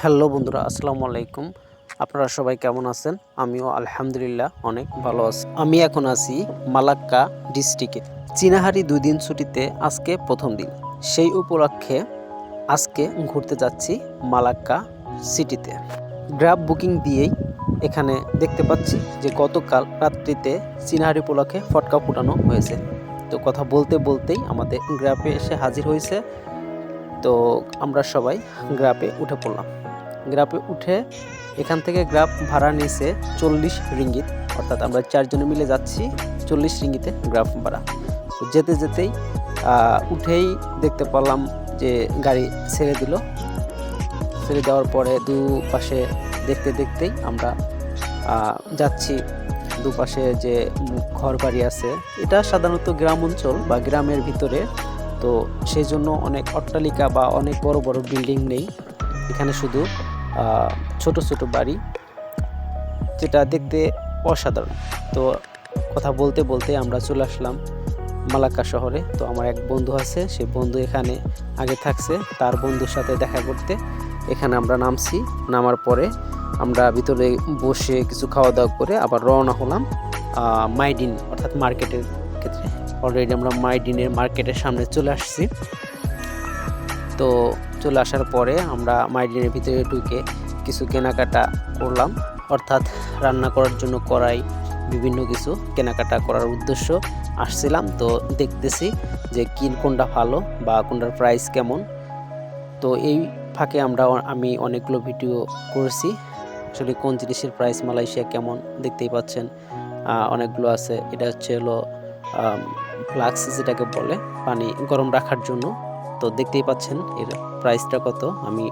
Hello বন্ধুরা, আসসালামু আলাইকুম। আপনারা সবাই কেমন আছেন? আমিও আলহামদুলিল্লাহ অনেক ভালো আছি। আমি এখন আছি মালাক্কা ডিস্ট্রিক্টে। চীনাহারি 2 দিন ছুটিতে আজকে প্রথম দিন। সেই উপলক্ষে আজকে ঘুরতে যাচ্ছি মালাক্কা সিটিতে। গ্র্যাব বুকিং দিয়েই এখানে দেখতে পাচ্ছি যে গতকাল রাত্রিতে চীনাহারি উপলক্ষে ফটকা ফুটানো হয়েছে। তো কথা বলতে বলতেই আমাদের গ্র্যাবে এসে হাজির হয়েছে। তো আমরা সবাই গ্র্যাবে উঠে পড়লাম। গ্র্যাবে উঠে এখান থেকে গ্র্যাব ভাড়া নিয়েছে 40 রিঙ্গিত, অর্থাৎ আমরা 4 জনে মিলে যাচ্ছি 40 রিঙ্গিতে গ্র্যাব ভাড়া। তো যেতে যেতেই উঠেই দেখতে পেলাম যে গাড়ি ছেড়ে দিল। ছেড়ে দেওয়ার পরে দুপাশে দেখতে দেখতেই আমরা যাচ্ছি। দুপাশে যে ঘর বাড়ি আছে, এটা সাধারণত গ্রাম অঞ্চল বা গ্রামের ভিতরে, তো সেই জন্য অনেক অট্টালিকা বা অনেক বড় বড় বিল্ডিং নেই। এখানে শুধু ছোট ছোট বাড়ি, যেটা দেখতে অসাধারণ। তো কথা বলতে বলতে আমরা চলে আসলাম মালাক্কা শহরে। তো আমার এক বন্ধু আছে, সে বন্ধু এখানে আগে থাকছে, তার বন্ধুর সাথে দেখা করতে এখানে আমরা নামছি। নামার পরে আমরা ভিতরে বসে কিছু খাওয়া দাওয়া করে আবার রওনা হলাম মাইডিন অর্থাৎ মার্কেটের ক্ষেত্রে। অলরেডি আমরা মাইডিনের মার্কেটের সামনে চলে আসছি। তো চলে আসার পরে আমরা মাইডিনের ভিতরে ঢুকে কিছু কেনাকাটা করলাম, অর্থাৎ রান্না করার জন্য কড়াই, বিভিন্ন কিছু কেনাকাটা করার উদ্দেশ্য আসছিলাম। তো দেখতেছি যে কোনটা ভালো বা কোনটার প্রাইস কেমন। তো এই ফাঁকে আমি অনেকগুলো ভিডিও করেছি, আসলে কোন জিনিসের প্রাইস মালয়েশিয়া কেমন দেখতেই পাচ্ছেন। অনেকগুলো আছে। এটা হচ্ছে হলো ফ্লাক্স, যেটাকে বলে পানি গরম রাখার জন্য। তো দেখতেই পাচ্ছেন এর প্রাইসটা কত, আমি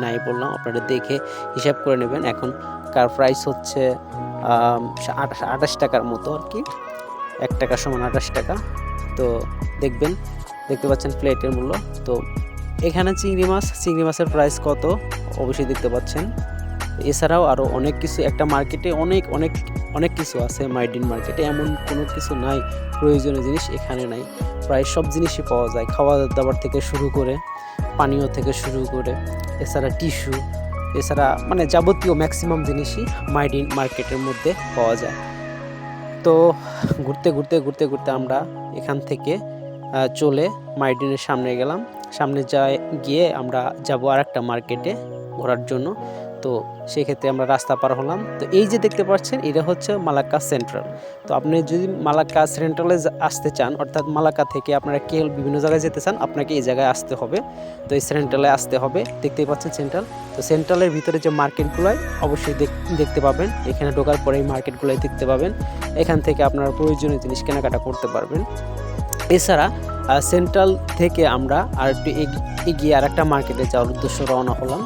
নাই বললাম, আপনারা দেখে হিসাব করে নেবেন। এখন কার প্রাইস হচ্ছে 28 টাকার মতো আর কি, 1 টাকা সমান 28 টাকা। তো দেখতে পাচ্ছেন প্লেটের মূল্য। তো এখানে চিংড়ি মাছের প্রাইস কত অবশ্যই দেখতে পাচ্ছেন। এছাড়াও আরও অনেক কিছু, একটা মার্কেটে অনেক কিছু আছে। মাইডিন মার্কেটে এমন কোনো কিছু নাই প্রয়োজনীয় জিনিস এখানে নাই, প্রায় সব জিনিসই পাওয়া যায়, খাওয়া দাওয়ার থেকে শুরু করে পানীয় থেকে শুরু করে, এছাড়া টিস্যু, এছাড়া মানে যাবতীয় ম্যাক্সিমাম জিনিসই মাইডিন মার্কেটের মধ্যে পাওয়া যায়। তো ঘুরতে আমরা এখান থেকে চলে মাইডিনের সামনে গেলাম। সামনে গিয়ে আমরা যাব আর একটা মার্কেটে ঘোরার জন্য। তো সেক্ষেত্রে আমরা রাস্তা পার হলাম। তো এই যে দেখতে পাচ্ছেন, এটা হচ্ছে মালাক্কা সেন্ট্রাল। তো আপনি যদি মালাক্কা সেন্ট্রালে আসতে চান, অর্থাৎ মালাক্কা থেকে আপনারা কেল বিভিন্ন জায়গায় যেতে চান, আপনাকে এই জায়গায় আসতে হবে। তো এই সেন্ট্রালে আসতে হবে, দেখতেই পাচ্ছেন সেন্ট্রাল। তো সেন্ট্রালের ভিতরে যে মার্কেটগুলোয় অবশ্যই দেখতে পাবেন, এখানে ঢোকার পরে এই মার্কেটগুলোয় দেখতে পাবেন। এখান থেকে আপনারা প্রয়োজনীয় জিনিস কেনাকাটা করতে পারবেন। এছাড়া সেন্ট্রাল থেকে আমরা আর একটু এগিয়ে আর একটা মার্কেটে যাওয়ার উদ্দেশ্য রওনা হলাম।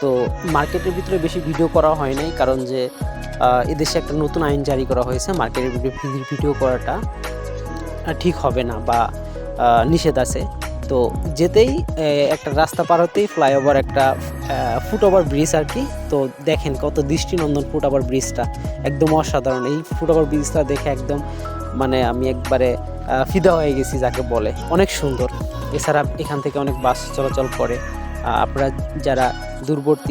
তো মার্কেটের ভিতরে বেশি ভিডিও করা হয় নাই, কারণ যে এদেশে একটা নতুন আইন জারি করা হয়েছে, মার্কেটের ভিডিও করাটা ঠিক হবে না বা নিষেধ আছে। তো যেতেই একটা রাস্তা পার হতেই ফ্লাইওভার, একটা ফুটওভার ব্রিজ আর কি। তো দেখেন কত দৃষ্টিনন্দন ফুটওভার ব্রিজটা, একদম অসাধারণ। এই ফুটওভার ব্রিজটা দেখে একদম মানে আমি একবারে ফিদা হয়ে গেছি যাকে বলে, অনেক সুন্দর। এছাড়া এখান থেকে অনেক বাস চলাচল করে। আপনারা যারা দূরবর্তী